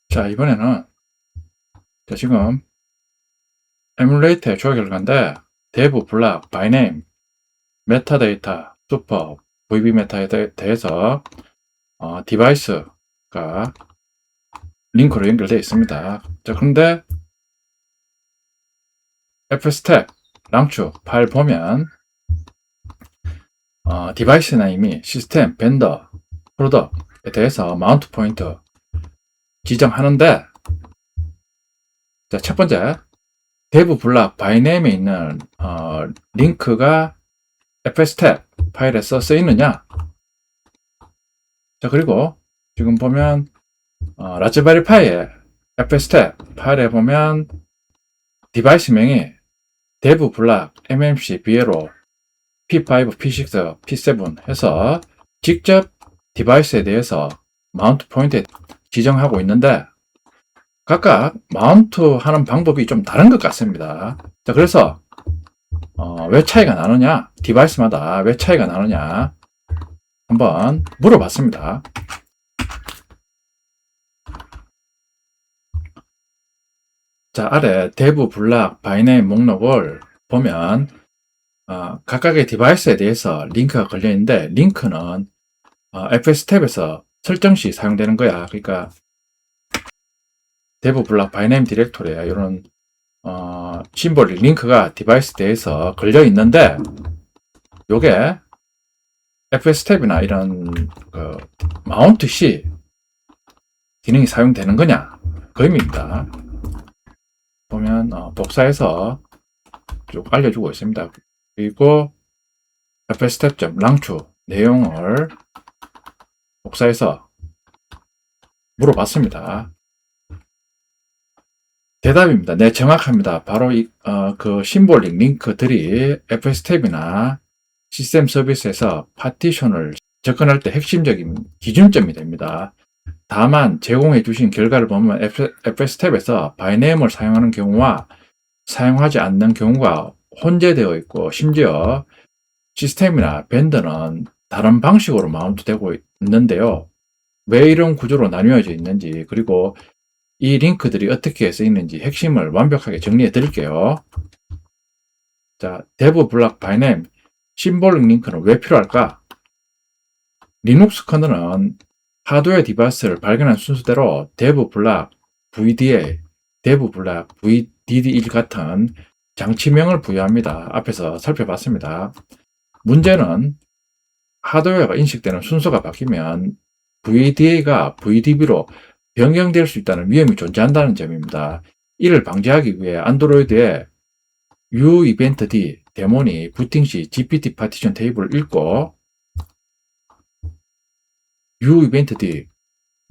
자, 이번에는 지금 에뮬레이터의 조회 결과인데 대부, 블락, 바이네임, 메타데이터, 슈퍼, VB 메타에 대해서 디바이스가 링크로 연결되어 있습니다. 자, 그런데 fstab 랑추 파일 보면 디바이스 네임이 시스템, 벤더, 프로덕트에 대해서 마운트 포인트 지정하는데, 자, 첫 번째 대부, 블락, 바이네임에 있는 링크가 fstab 파일에서 쓰이느냐. 자, 그리고 지금 보면 라즈베리 파이의 fstab 파일에 보면 디바이스명이 데브, 블락, mmc, 비에로, p5, p6, p7 해서 직접 디바이스에 대해서 마운트 포인트 지정하고 있는데 각각 마운트 하는 방법이 좀 다른 것 같습니다. 자, 그래서 왜 차이가 나느냐, 디바이스마다 왜 차이가 나느냐 한번 물어봤습니다. 자, 아래 대부, 블락, 바이네임 목록을 보면 각각의 디바이스에 대해서 링크가 걸려 있는데 링크는 fstab에서 설정 시 사용되는 거야. 그러니까 대부, 블락, 바이네임 디렉토리에 이런 심볼 링크가 디바이스 대해서 걸려 있는데 요게 fstab이나 이런 마운트 시 기능이 사용되는 거냐 그 의미입니다. 보면 복사해서 쭉 알려주고 있습니다. 그리고 fstab 랑추 내용을 복사해서 물어봤습니다. 대답입니다. 네, 정확합니다. 바로 그 심볼링 링크들이 fstab이나 시스템 서비스에서 파티션을 접근할 때 핵심적인 기준점이 됩니다. 다만 제공해 주신 결과를 보면 fstab에서 바이네임을 사용하는 경우와 사용하지 않는 경우가 혼재되어 있고 심지어 시스템이나 벤더는 다른 방식으로 마운트되고 있는데요. 왜 이런 구조로 나뉘어져 있는지 그리고 이 링크들이 어떻게 쓰이는지 핵심을 완벽하게 정리해 드릴게요. 자, 데브, 블락, 바이네임, 심볼링 링크는 왜 필요할까? 리눅스 커널은 하드웨어 디바이스를 발견한 순서대로 데브, 블락, VDA, 데브, 블락, VDD1 같은 장치명을 부여합니다. 앞에서 살펴봤습니다. 문제는 하드웨어가 인식되는 순서가 바뀌면 VDA가 VDB로 변경될 수 있다는 위험이 존재한다는 점입니다. 이를 방지하기 위해 안드로이드에 uEventD 데몬이 부팅 시 GPT 파티션 테이블을 읽고 uEventD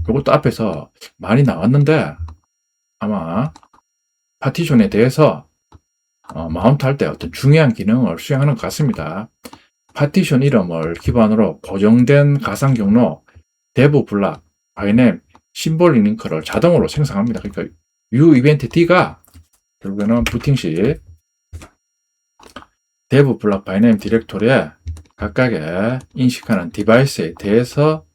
이것도 앞에서 많이 나왔는데 아마 파티션에 대해서 마운트 할 때 어떤 중요한 기능을 수행하는 것 같습니다. 파티션 이름을 기반으로 고정된 가상 경로 데브, 블락, 바이네임, 심볼링 링크를 자동으로 생성합니다. 그러니까 uEventD가 결국에는 부팅 시 데브, 블락, 바이네임 디렉토리에 각각의 인식하는 디바이스에 대해서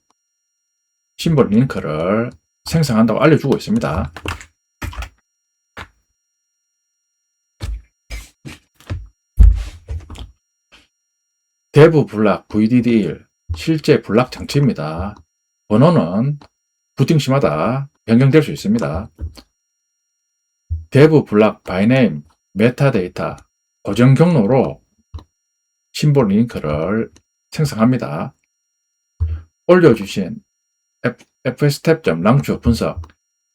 심볼 링크를 생성한다고 알려주고 있습니다. 데브, 블락, VDD1 실제 블락 장치입니다. 번호는 부팅시마다 변경될 수 있습니다. 데브, 블락, 바이네임, 메타데이터 고정 경로로 심볼 링크를 생성합니다. 올려주신 fstab 랑추 분석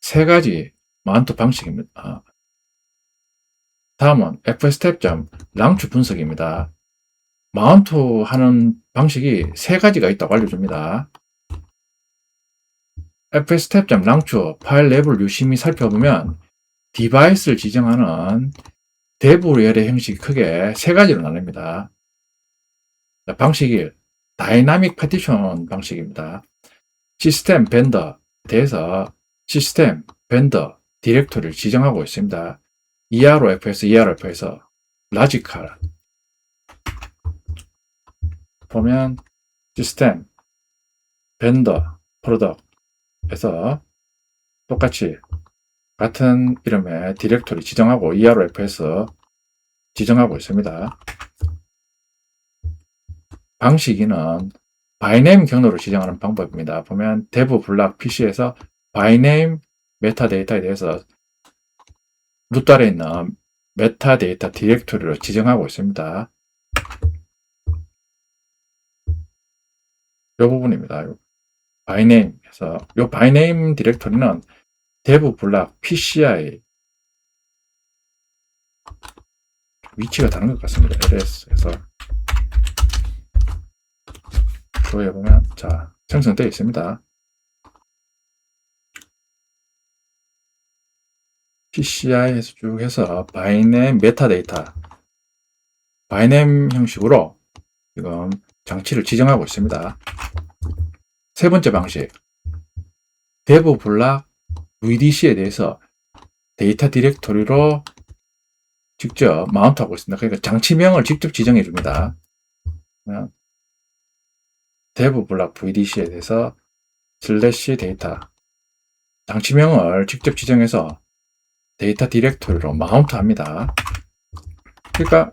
세 가지 마운트 방식입니다. 다음은 fstab 랑추 분석입니다. 마운트 하는 방식이 세 가지가 있다고 알려줍니다. fstab 랑추 파일 내부를 유심히 살펴보면 디바이스를 지정하는 데브열의 형식이 크게 세 가지로 나뉩니다. 방식 1, 다이나믹 파티션 방식입니다. 시스템 벤더에 대해서 시스템 벤더 디렉토리를 지정하고 있습니다. EROFS, ERF에서 라지컬 보면 시스템 벤더 프로덕트에서 똑같이 같은 이름의 디렉토리 지정하고 ERFS 지정하고 있습니다. 방식이는 바이네임 경로로 지정하는 방법입니다. 보면 dev 블락 PC에서 바이네임 메타데이터에 대해서 루트 아래에 있는 메타데이터 디렉토리로 지정하고 있습니다. 이 부분입니다. 바이네임에서 이 바이네임 디렉토리는 dev 블락 PCI 위치가 다른 것 같습니다. LS에서 조회해 보면 자 생성되어 있습니다. PCI에서 쭉 해서 바이네임 메타데이터 바이네임 형식으로 지금 장치를 지정하고 있습니다. 세 번째 방식 dev 블락 VDC에 대해서 데이터 디렉토리로 직접 마운트하고 있습니다. 그러니까 장치명을 직접 지정해 줍니다. dev 블락 VDC에 대해서 슬래시 데이터 장치명을 직접 지정해서 데이터 디렉토리로 마운트 합니다. 그러니까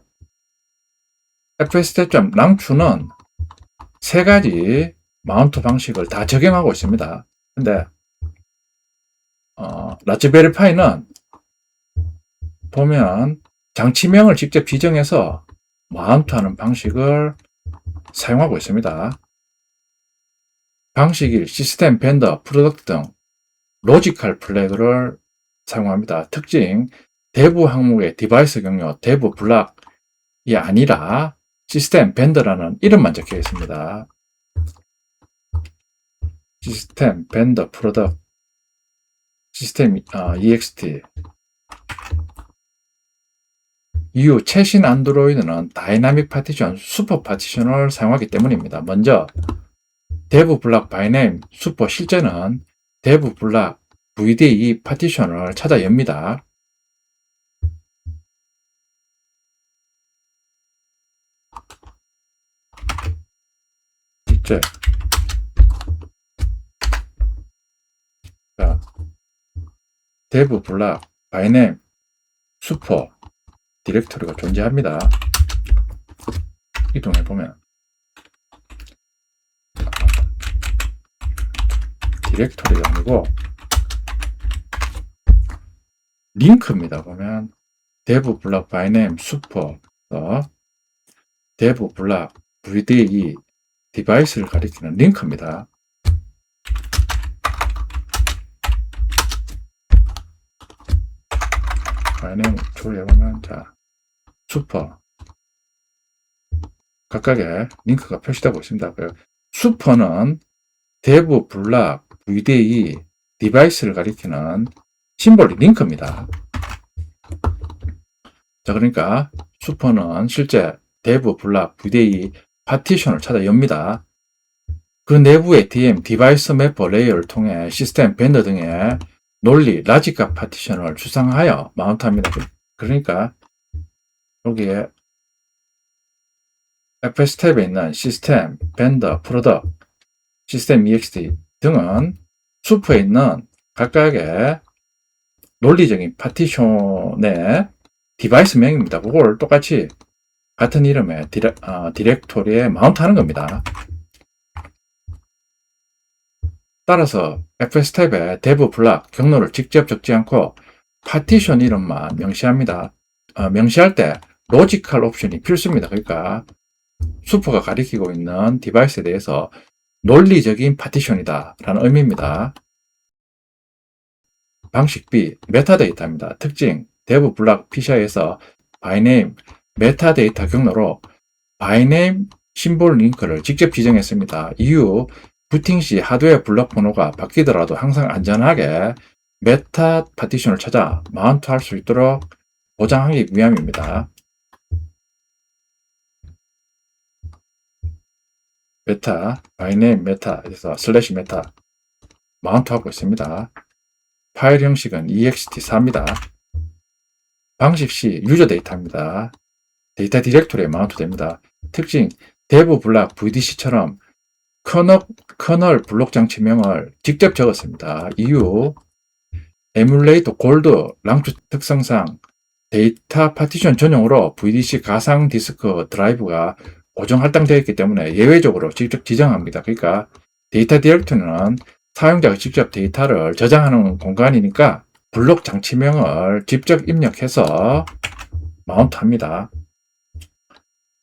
fstab 랑추는 세 가지 마운트 방식을 다 적용하고 있습니다. 근데 라즈베리 파이는 보면 장치명을 직접 지정해서 마운트하는 방식을 사용하고 있습니다. 방식 1, 시스템, 벤더, 프로덕트 등 로지컬 플래그를 사용합니다. 특징, dev 항목의 디바이스 경로, dev 블락이 아니라 시스템, 벤더라는 이름만 적혀 있습니다. 시스템, 벤더, 프로덕트, 시스템 ext 이후 최신 안드로이드는 다이나믹 파티션, 슈퍼 파티션을 사용하기 때문입니다. 먼저 dev 블락 바이네임 슈퍼 실제는 dev 블락 VDE 파티션을 찾아 엽니다. 실제 자, dev 블락 바이네임 슈퍼 디렉토리가 존재합니다. 이동해 보면 디렉토리가 아니고 링크입니다. 보면 dev 블락 바이네임 슈퍼 dev 블락 VDE 디바이스를 가리키는 링크입니다. 바이네임 조회해 보면 자 슈퍼 각각의 링크가 표시되고 있습니다. 슈퍼는 dev 블락 VDE 디바이스를 가리키는 심볼이 링크입니다. 자, 그러니까 슈퍼는 실제 dev 블락 VDE 파티션을 찾아 엽니다. 그 내부의 DM 디바이스 매퍼 레이어를 통해 시스템 벤더 등의 논리 라지카 파티션을 추상하여 마운트합니다. 그러니까 여기에 fstab에 있는 시스템, 벤더, 프로덕트, 시스템 ext 등은 슈퍼에 있는 각각의 논리적인 파티션의 디바이스명입니다. 그걸 똑같이 같은 이름의 디렉토리에 마운트하는 겁니다. 따라서 fstab에 dev 블락 경로를 직접 적지 않고 파티션 이름만 명시합니다. 명시할 때 로지컬 옵션이 필수입니다. 그러니까 슈퍼가 가리키고 있는 디바이스에 대해서 논리적인 파티션이다 라는 의미입니다. 방식 B, 메타데이터입니다. 특징, dev 블락 PCI에서 바이네임 메타데이터 경로로 바이네임 심볼 링크를 직접 지정했습니다. 이후 부팅 시 하드웨어 블록 번호가 바뀌더라도 항상 안전하게 메타 파티션을 찾아 마운트할 수 있도록 보장하기 위함입니다. 메타, 바이네임 메타에서 슬래시 메타 마운트하고 있습니다. 파일 형식은 ext4입니다. 방식 C, 유저 데이터입니다. 데이터 디렉토리에 마운트됩니다. 특징, dev 블락 VDC처럼 커널 블록 장치명을 직접 적었습니다. 이후 에뮬레이터 골드 랑추 특성상 데이터 파티션 전용으로 VDC 가상 디스크 드라이브가 고정 할당되어 있기 때문에 예외적으로 직접 지정합니다. 그러니까 데이터 디렉터리는 사용자가 직접 데이터를 저장하는 공간이니까 블록 장치명을 직접 입력해서 마운트합니다.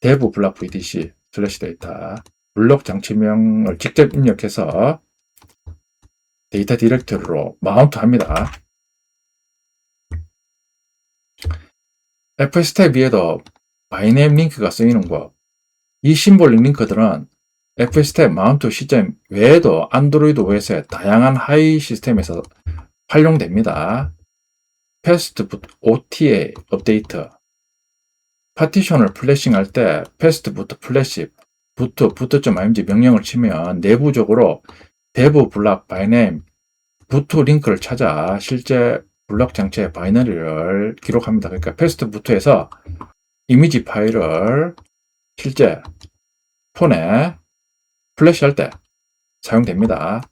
dev 블록 VDC 슬래시 데이터 블록 장치명을 직접 입력해서 데이터 디렉터리로 마운트합니다. FS탭 위에도 바이네임 링크가 쓰이는 것. 이 심볼링 링크들은 FS탭 마운트 시스템 외에도 안드로이드 OS의 다양한 하위 시스템에서 활용됩니다. 패스트부트 OTA 업데이트, 파티션을 플래싱할 때 패스트부트 플래시 부트.img 명령을 치면 내부적으로 dev 블록 바이네임 부트 링크를 찾아 실제 블록 장치의 바이너리를 기록합니다. 그러니까 패스트부트에서 이미지 파일을 실제 폰에 플래시할 때 사용됩니다.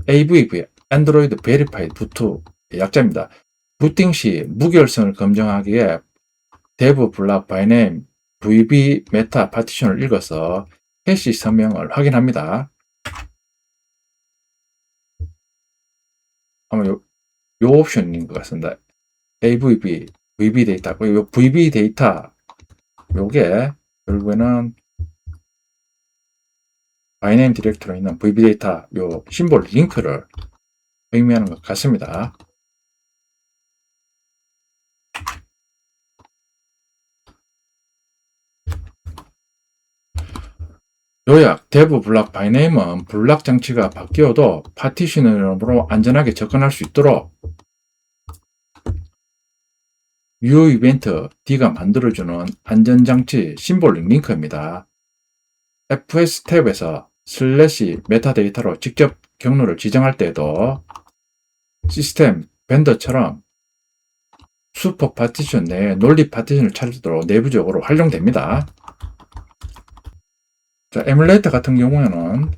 AVV Android Verified 부트 약자입니다. 부팅 시 무결성을 검증하기에 dev 블록 바이네임 VB 메타 파티션을 읽어서 해시 서명을 확인합니다. 아마 요 옵션인 것 같습니다. AVB, VB 데이터, 요 VB 데이터, 요게 결국에는 바이네임 디렉터로 있는 VB 데이터, 요 심볼 링크를 의미하는 것 같습니다. 요약, dev 블록 바이네임은 블록 장치가 바뀌어도 파티션으로 안전하게 접근할 수 있도록 U 이벤트 D가 만들어주는 안전장치 심볼링 링크입니다. FS 탭에서 슬래시 메타데이터로 직접 경로를 지정할 때에도 시스템 벤더처럼 슈퍼 파티션 내에 논리 파티션을 찾도록 내부적으로 활용됩니다. 자, 에뮬레이터 같은 경우에는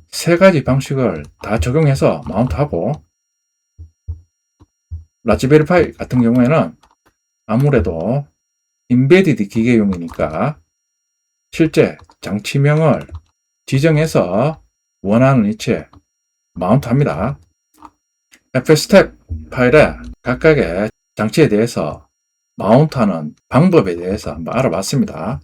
세 가지 방식을 다 적용해서 마운트하고, 라즈베리 파이 같은 경우에는 아무래도 인베디드 기계용이니까 실제 장치명을 지정해서 원하는 위치에 마운트합니다. FS탭 파일에 각각의 장치에 대해서 마운트하는 방법에 대해서 한번 알아봤습니다.